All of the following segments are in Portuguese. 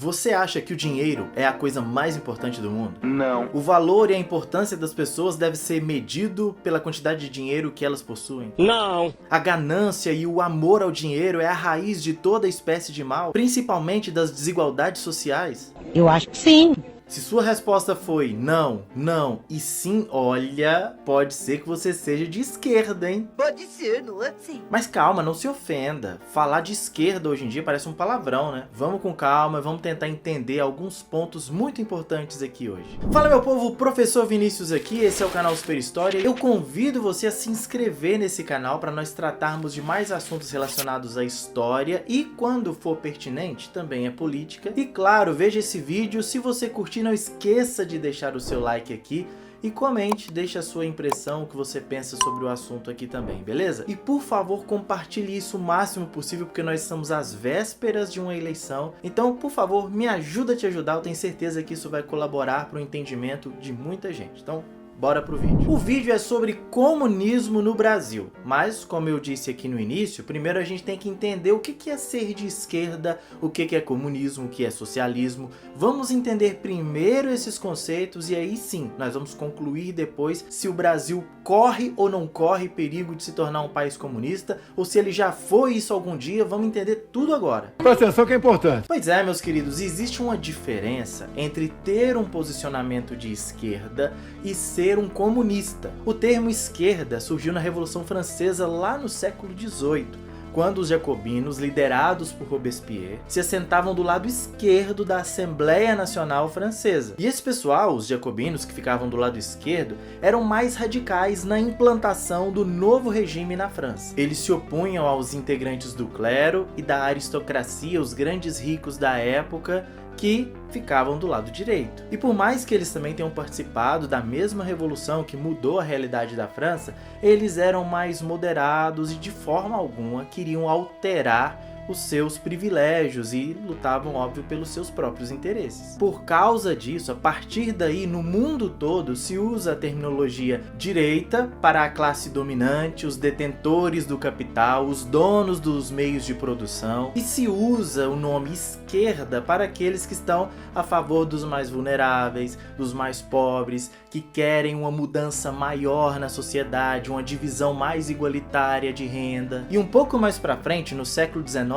Você acha que o dinheiro é a coisa mais importante do mundo? Não. O valor e a importância das pessoas deve ser medido pela quantidade de dinheiro que elas possuem? Não. A ganância e o amor ao dinheiro é a raiz de toda espécie de mal, principalmente das desigualdades sociais? Eu acho que sim. Se sua resposta foi não, não e sim, olha, pode ser que você seja de esquerda, hein? Pode ser, não é? Sim. Mas calma, não se ofenda. Falar de esquerda hoje em dia parece um palavrão, né? Vamos com calma, vamos tentar entender alguns pontos muito importantes aqui hoje. Fala meu povo, Professor Vinícius aqui, esse é o canal Super História. Eu convido você a se inscrever nesse canal para nós tratarmos de mais assuntos relacionados à história e, quando for pertinente, também a política. E claro, veja esse vídeo, se você curtir, não esqueça de deixar o seu like aqui e comente, deixe a sua impressão, o que você pensa sobre o assunto aqui também, beleza? E por favor, compartilhe isso o máximo possível, porque nós estamos às vésperas de uma eleição. Então, por favor, me ajuda a te ajudar, eu tenho certeza que isso vai colaborar para o entendimento de muita gente. Então, bora pro vídeo. O vídeo é sobre comunismo no Brasil, mas como eu disse aqui no início, primeiro a gente tem que entender o que é ser de esquerda, o que é comunismo, o que é socialismo. Vamos entender primeiro esses conceitos e aí sim, nós vamos concluir depois se o Brasil corre ou não corre perigo de se tornar um país comunista, ou se ele já foi isso algum dia. Vamos entender tudo agora. Presta atenção que é importante. Pois é, meus queridos, existe uma diferença entre ter um posicionamento de esquerda e ser um comunista. O termo esquerda surgiu na Revolução Francesa lá no século XVIII, quando os jacobinos, liderados por Robespierre, se assentavam do lado esquerdo da Assembleia Nacional Francesa. E esse pessoal, os jacobinos que ficavam do lado esquerdo, eram mais radicais na implantação do novo regime na França. Eles se opunham aos integrantes do clero e da aristocracia, os grandes ricos da época, que ficavam do lado direito. E por mais que eles também tenham participado da mesma revolução que mudou a realidade da França, eles eram mais moderados e de forma alguma queriam alterar os seus privilégios e lutavam, óbvio, pelos seus próprios interesses. Por causa disso, a partir daí, no mundo todo, se usa a terminologia direita para a classe dominante, os detentores do capital, os donos dos meios de produção, e se usa o nome esquerda para aqueles que estão a favor dos mais vulneráveis, dos mais pobres, que querem uma mudança maior na sociedade, uma divisão mais igualitária de renda. E um pouco mais para frente, no século XIX,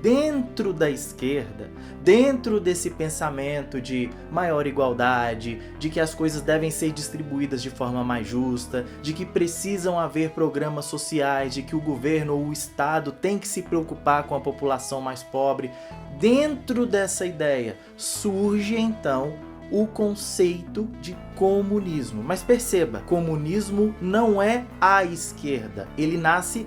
dentro da esquerda, dentro desse pensamento de maior igualdade, de que as coisas devem ser distribuídas de forma mais justa, de que precisam haver programas sociais, de que o governo ou o Estado tem que se preocupar com a população mais pobre, dentro dessa ideia surge então o conceito de comunismo. Mas perceba, comunismo não é a esquerda, ele nasce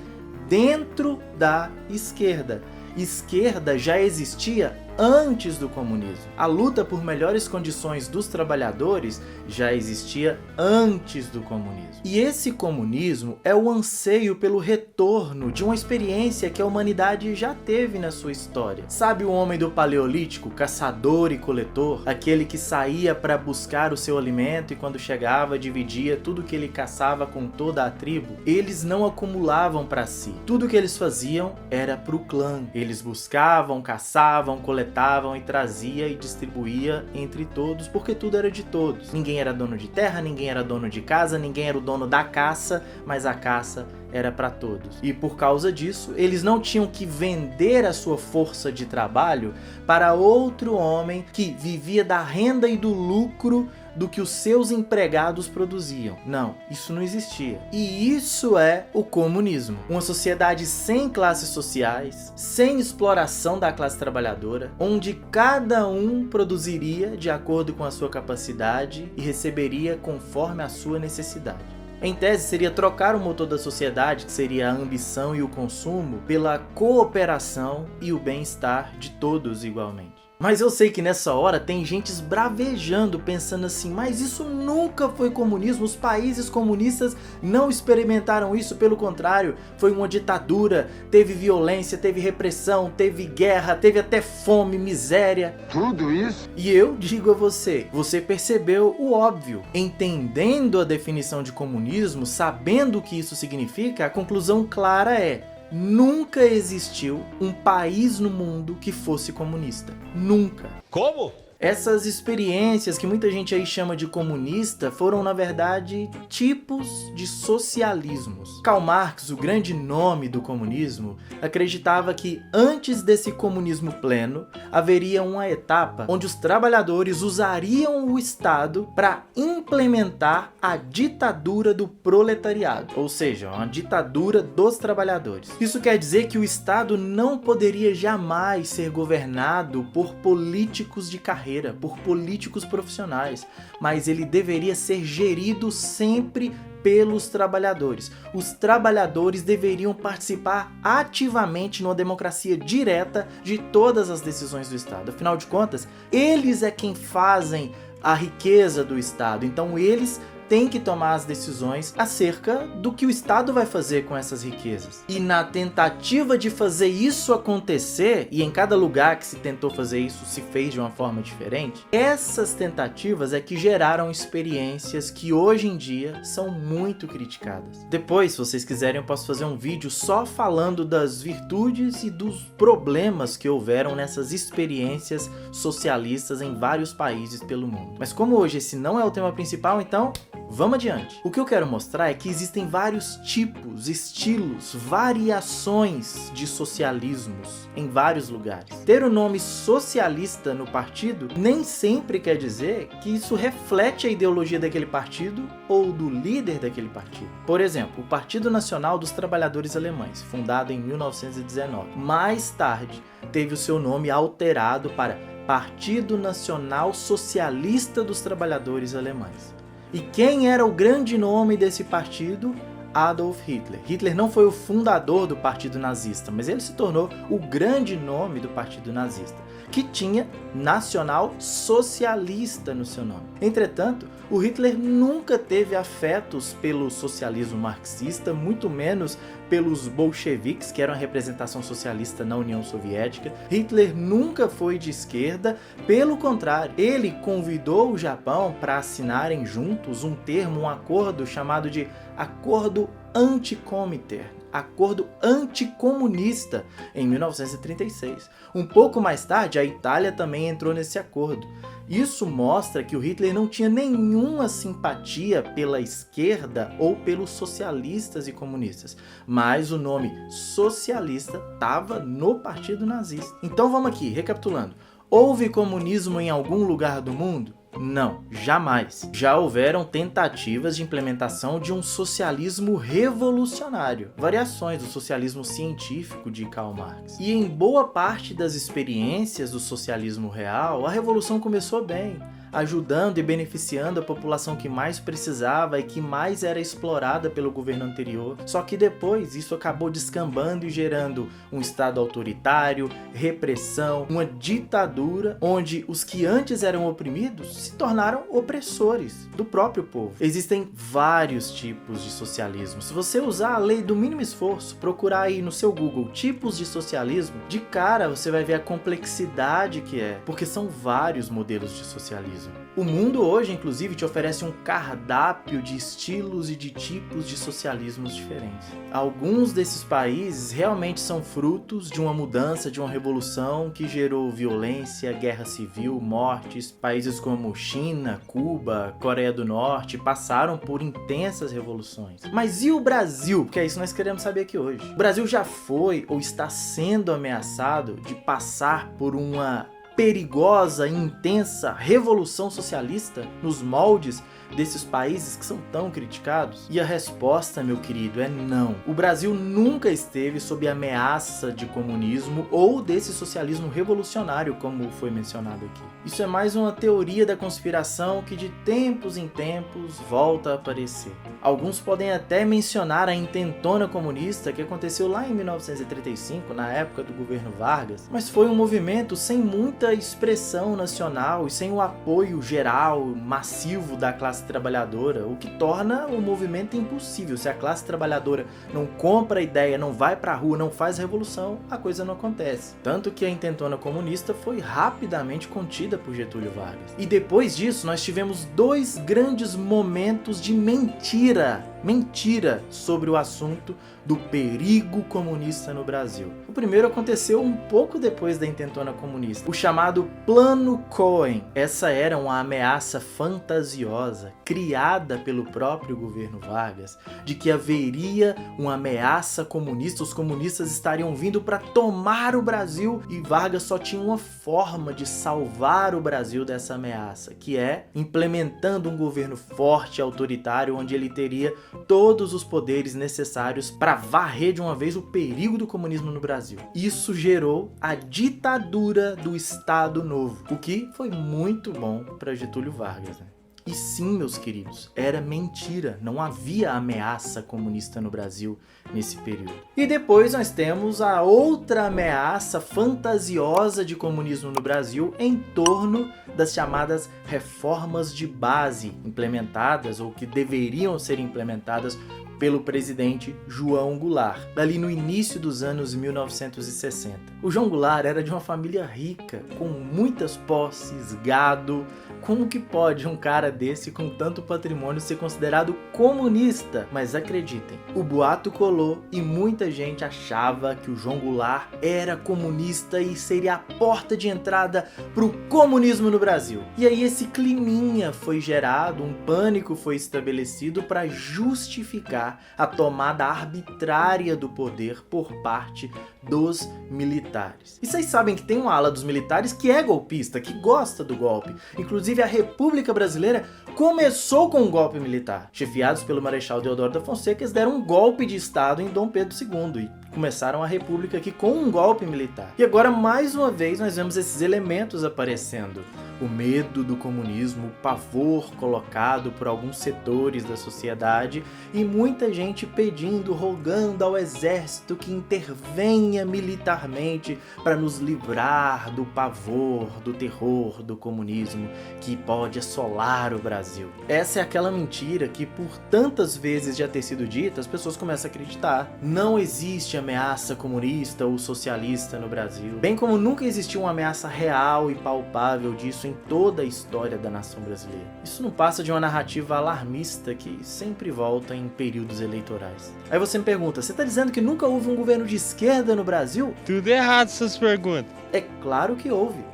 dentro da esquerda. Esquerda já existia antes do comunismo. A luta por melhores condições dos trabalhadores já existia antes do comunismo. E esse comunismo é o anseio pelo retorno de uma experiência que a humanidade já teve na sua história. Sabe o homem do Paleolítico, caçador e coletor? Aquele que saía para buscar o seu alimento e quando chegava dividia tudo que ele caçava com toda a tribo? Eles não acumulavam para si. Tudo que eles faziam era para o clã. Eles buscavam, caçavam, coletavam e trazia e distribuía entre todos, porque tudo era de todos. Ninguém era dono de terra, ninguém era dono de casa, ninguém era o dono da caça, mas a caça era para todos. E por causa disso, eles não tinham que vender a sua força de trabalho para outro homem que vivia da renda e do lucro do que os seus empregados produziam. Não, isso não existia. E isso é o comunismo. Uma sociedade sem classes sociais, sem exploração da classe trabalhadora, onde cada um produziria de acordo com a sua capacidade e receberia conforme a sua necessidade. Em tese, seria trocar o motor da sociedade, que seria a ambição e o consumo, pela cooperação e o bem-estar de todos igualmente. Mas eu sei que nessa hora tem gente esbravejando, pensando assim, mas isso nunca foi comunismo, os países comunistas não experimentaram isso, pelo contrário, foi uma ditadura, teve violência, teve repressão, teve guerra, teve até fome, miséria. Tudo isso? E eu digo a você, você percebeu o óbvio. Entendendo a definição de comunismo, sabendo o que isso significa, a conclusão clara é: nunca existiu um país no mundo que fosse comunista. Nunca. Como? Essas experiências que muita gente aí chama de comunista foram, na verdade, tipos de socialismos. Karl Marx, o grande nome do comunismo, acreditava que antes desse comunismo pleno, haveria uma etapa onde os trabalhadores usariam o Estado para implementar a ditadura do proletariado, ou seja, uma ditadura dos trabalhadores. Isso quer dizer que o Estado não poderia jamais ser governado por políticos de carreira, por políticos profissionais, mas ele deveria ser gerido sempre pelos trabalhadores. Os trabalhadores deveriam participar ativamente numa democracia direta de todas as decisões do Estado. Afinal de contas, eles é quem fazem a riqueza do Estado, então eles tem que tomar as decisões acerca do que o Estado vai fazer com essas riquezas. E na tentativa de fazer isso acontecer, e em cada lugar que se tentou fazer isso se fez de uma forma diferente, essas tentativas é que geraram experiências que hoje em dia são muito criticadas. Depois, se vocês quiserem, eu posso fazer um vídeo só falando das virtudes e dos problemas que houveram nessas experiências socialistas em vários países pelo mundo. Mas como hoje esse não é o tema principal, então vamos adiante. O que eu quero mostrar é que existem vários tipos, estilos, variações de socialismos em vários lugares. Ter o nome socialista no partido nem sempre quer dizer que isso reflete a ideologia daquele partido ou do líder daquele partido. Por exemplo, o Partido Nacional dos Trabalhadores Alemães, fundado em 1919. Mais tarde, teve o seu nome alterado para Partido Nacional Socialista dos Trabalhadores Alemães. E quem era o grande nome desse partido? Adolf Hitler. Hitler não foi o fundador do Partido Nazista, mas ele se tornou o grande nome do Partido Nazista, que tinha Nacional Socialista no seu nome. Entretanto, o Hitler nunca teve afetos pelo socialismo marxista, muito menos pelos bolcheviques, que eram a representação socialista na União Soviética. Hitler nunca foi de esquerda, pelo contrário, ele convidou o Japão para assinarem juntos um acordo chamado de Acordo Antikomintern, Acordo Anticomunista, em 1936. Um pouco mais tarde, a Itália também entrou nesse acordo. Isso mostra que o Hitler não tinha nenhuma simpatia pela esquerda ou pelos socialistas e comunistas, mas o nome socialista estava no Partido Nazista. Então vamos aqui, recapitulando. Houve comunismo em algum lugar do mundo? Não, jamais. Já houveram tentativas de implementação de um socialismo revolucionário, variações do socialismo científico de Karl Marx. E em boa parte das experiências do socialismo real, a revolução começou bem, ajudando e beneficiando a população que mais precisava e que mais era explorada pelo governo anterior. Só que depois isso acabou descambando e gerando um estado autoritário, repressão, uma ditadura, onde os que antes eram oprimidos se tornaram opressores do próprio povo. Existem vários tipos de socialismo. Se você usar a lei do mínimo esforço, procurar aí no seu Google tipos de socialismo, de cara você vai ver a complexidade que é, porque são vários modelos de socialismo. O mundo hoje, inclusive, te oferece um cardápio de estilos e de tipos de socialismos diferentes. Alguns desses países realmente são frutos de uma mudança, de uma revolução que gerou violência, guerra civil, mortes. Países como China, Cuba, Coreia do Norte passaram por intensas revoluções. Mas e o Brasil? Porque é isso que nós queremos saber aqui hoje. O Brasil já foi ou está sendo ameaçado de passar por uma perigosa e intensa revolução socialista nos moldes desses países que são tão criticados? E a resposta, meu querido, é não. O Brasil nunca esteve sob ameaça de comunismo ou desse socialismo revolucionário, como foi mencionado aqui. Isso é mais uma teoria da conspiração que de tempos em tempos volta a aparecer. Alguns podem até mencionar a intentona comunista que aconteceu lá em 1935, na época do governo Vargas, mas foi um movimento sem muita expressão nacional e sem o apoio geral, massivo da classe trabalhadora, o que torna o movimento impossível. Se a classe trabalhadora não compra a ideia, não vai pra rua, não faz revolução, a coisa não acontece. Tanto que a intentona comunista foi rapidamente contida por Getúlio Vargas. E depois disso, nós tivemos dois grandes momentos de mentira mentira sobre o assunto do perigo comunista no Brasil. O primeiro aconteceu um pouco depois da intentona comunista, o chamado Plano Cohen. Essa era uma ameaça fantasiosa criada pelo próprio governo Vargas de que haveria uma ameaça comunista, os comunistas estariam vindo para tomar o Brasil e Vargas só tinha uma forma de salvar o Brasil dessa ameaça, que é implementando um governo forte e autoritário onde ele teria todos os poderes necessários para varrer de uma vez o perigo do comunismo no Brasil. Isso gerou a ditadura do Estado Novo, o que foi muito bom para Getúlio Vargas, né? E sim, meus queridos, era mentira, não havia ameaça comunista no Brasil nesse período. E depois nós temos a outra ameaça fantasiosa de comunismo no Brasil em torno das chamadas reformas de base implementadas ou que deveriam ser implementadas pelo presidente João Goulart, ali no início dos anos 1960. O João Goulart era de uma família rica, com muitas posses, gado. Como que pode um cara desse com tanto patrimônio ser considerado comunista? Mas acreditem, o boato colou e muita gente achava que o João Goulart era comunista e seria a porta de entrada para o comunismo no Brasil. E aí esse climinha foi gerado, um pânico foi estabelecido para justificar a tomada arbitrária do poder por parte dos militares. E vocês sabem que tem uma ala dos militares que é golpista, que gosta do golpe. Inclusive a República Brasileira começou com um golpe militar. Chefiados pelo Marechal Deodoro da Fonseca, eles deram um golpe de Estado em Dom Pedro II e começaram a República aqui com um golpe militar. E agora, mais uma vez, nós vemos esses elementos aparecendo. O medo do comunismo, o pavor colocado por alguns setores da sociedade e muita gente pedindo, rogando ao exército que intervenha militarmente para nos livrar do pavor, do terror do comunismo que pode assolar o Brasil. Essa é aquela mentira que por tantas vezes já ter sido dita, as pessoas começam a acreditar. Não existe ameaça comunista ou socialista no Brasil, bem como nunca existiu uma ameaça real e palpável disso em toda a história da nação brasileira. Isso não passa de uma narrativa alarmista que sempre volta em períodos eleitorais. Aí você me pergunta, você está dizendo que nunca houve um governo de esquerda no Brasil? Tudo errado essas perguntas. É claro que houve.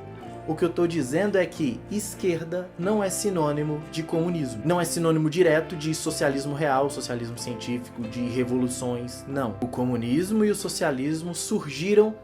O que eu estou dizendo é que esquerda não é sinônimo de comunismo. Não é sinônimo direto de socialismo real, socialismo científico, de revoluções. Não. O comunismo e o socialismo surgiram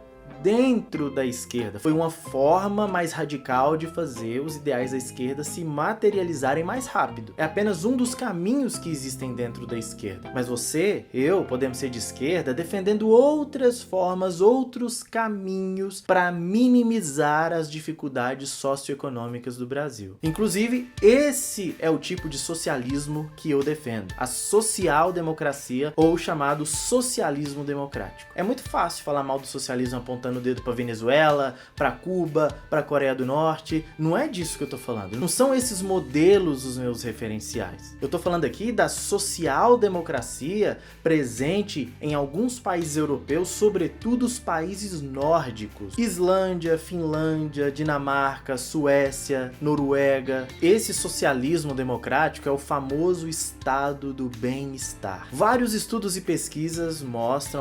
dentro da esquerda. Foi uma forma mais radical de fazer os ideais da esquerda se materializarem mais rápido. É apenas um dos caminhos que existem dentro da esquerda. Mas você, eu, podemos ser de esquerda defendendo outras formas, outros caminhos para minimizar as dificuldades socioeconômicas do Brasil. Inclusive, esse é o tipo de socialismo que eu defendo. A social-democracia, ou chamado socialismo democrático. É muito fácil falar mal do socialismo apontando o dedo para Venezuela, para Cuba, para Coreia do Norte. Não é disso que eu tô falando. Não são esses modelos os meus referenciais. Eu tô falando aqui da social-democracia presente em alguns países europeus, sobretudo os países nórdicos. Islândia, Finlândia, Dinamarca, Suécia, Noruega. Esse socialismo democrático é o famoso estado do bem-estar. Vários estudos e pesquisas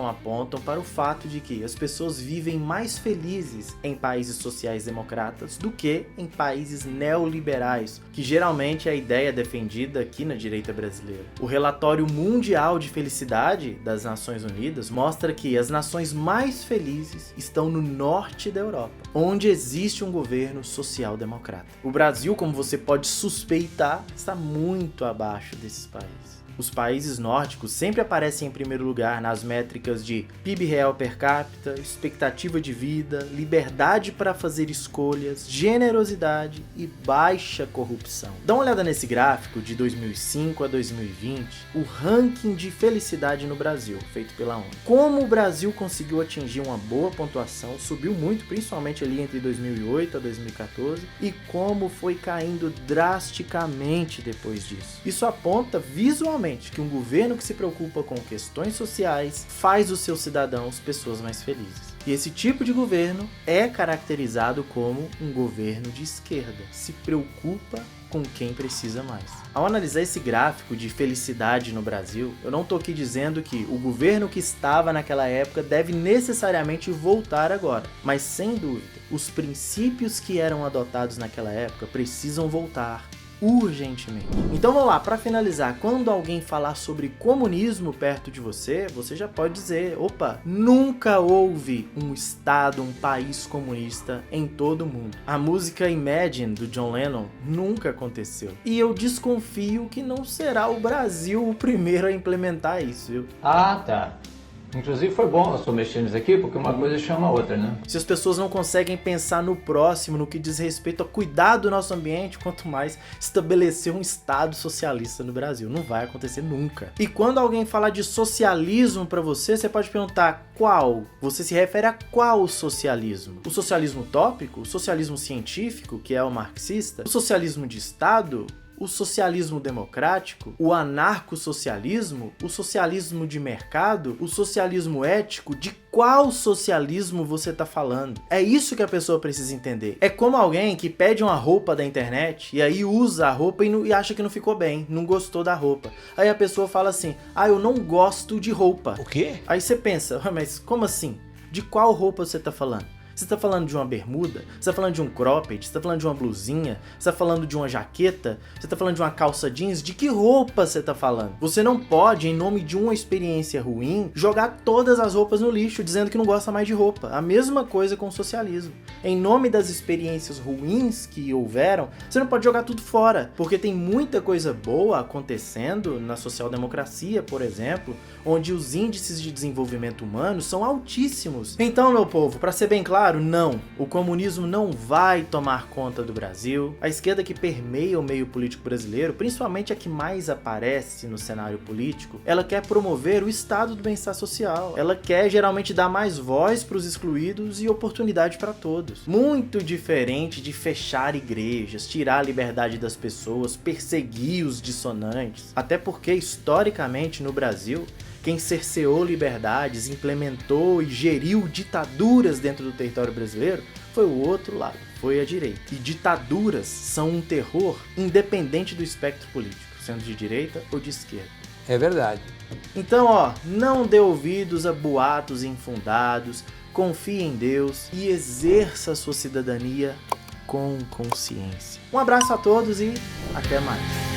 apontam para o fato de que as pessoas vivem mais felizes em países sociais democratas do que em países neoliberais, que geralmente é a ideia defendida aqui na direita brasileira. O relatório mundial de felicidade das Nações Unidas mostra que as nações mais felizes estão no norte da Europa, onde existe um governo social-democrata. O Brasil, como você pode suspeitar, está muito abaixo desses países. Os países nórdicos sempre aparecem em primeiro lugar nas métricas de PIB real per capita, expectativa de vida, liberdade para fazer escolhas, generosidade e baixa corrupção. Dá uma olhada nesse gráfico de 2005 a 2020, o ranking de felicidade no Brasil, feito pela ONU. Como o Brasil conseguiu atingir uma boa pontuação, subiu muito, principalmente ali entre 2008 a 2014, e como foi caindo drasticamente depois disso. Isso aponta visualmente que um governo que se preocupa com questões sociais faz os seus cidadãos pessoas mais felizes. E esse tipo de governo é caracterizado como um governo de esquerda. Se preocupa com quem precisa mais. Ao analisar esse gráfico de felicidade no Brasil, eu não estou aqui dizendo que o governo que estava naquela época deve necessariamente voltar agora. Mas, sem dúvida, os princípios que eram adotados naquela época precisam voltar urgentemente. Então vamos lá, para finalizar, quando alguém falar sobre comunismo perto de você, você já pode dizer, opa, nunca houve um estado, um país comunista em todo o mundo. A música Imagine, do John Lennon, nunca aconteceu. E eu desconfio que não será o Brasil o primeiro a implementar isso, viu? Ah, tá. Inclusive foi bom eu estou mexendo nisso aqui, porque uma coisa chama a outra, né? Se as pessoas não conseguem pensar no próximo, no que diz respeito a cuidar do nosso ambiente, quanto mais estabelecer um estado socialista no Brasil. Não vai acontecer nunca. E quando alguém falar de socialismo pra você, você pode perguntar qual? Você se refere a qual socialismo? O socialismo utópico? O socialismo científico, que é o marxista? O socialismo de Estado? O socialismo democrático, o anarcossocialismo, o socialismo de mercado, o socialismo ético, de qual socialismo você está falando? É isso que a pessoa precisa entender. É como alguém que pede uma roupa da internet e aí usa a roupa e acha que não ficou bem, não gostou da roupa. Aí a pessoa fala assim, eu não gosto de roupa. O quê? Aí você pensa, mas como assim? De qual roupa você está falando? Você está falando de uma bermuda? Você está falando de um cropped? Você está falando de uma blusinha? Você está falando de uma jaqueta? Você está falando de uma calça jeans? De que roupa você está falando? Você não pode, em nome de uma experiência ruim, jogar todas as roupas no lixo, dizendo que não gosta mais de roupa. A mesma coisa com o socialismo. Em nome das experiências ruins que houveram, você não pode jogar tudo fora, porque tem muita coisa boa acontecendo na social-democracia, por exemplo, onde os índices de desenvolvimento humano são altíssimos. Então, meu povo, para ser bem claro, não, o comunismo não vai tomar conta do Brasil. A esquerda que permeia o meio político brasileiro, principalmente a que mais aparece no cenário político, ela quer promover o estado do bem-estar social. Ela quer geralmente dar mais voz para os excluídos e oportunidade para todos. Muito diferente de fechar igrejas, tirar a liberdade das pessoas, perseguir os dissonantes. Até porque, historicamente, no Brasil, quem cerceou liberdades, implementou e geriu ditaduras dentro do território brasileiro foi o outro lado, foi a direita. E ditaduras são um terror independente do espectro político, sendo de direita ou de esquerda. É verdade. Então, não dê ouvidos a boatos infundados, confie em Deus e exerça a sua cidadania com consciência. Um abraço a todos e até mais.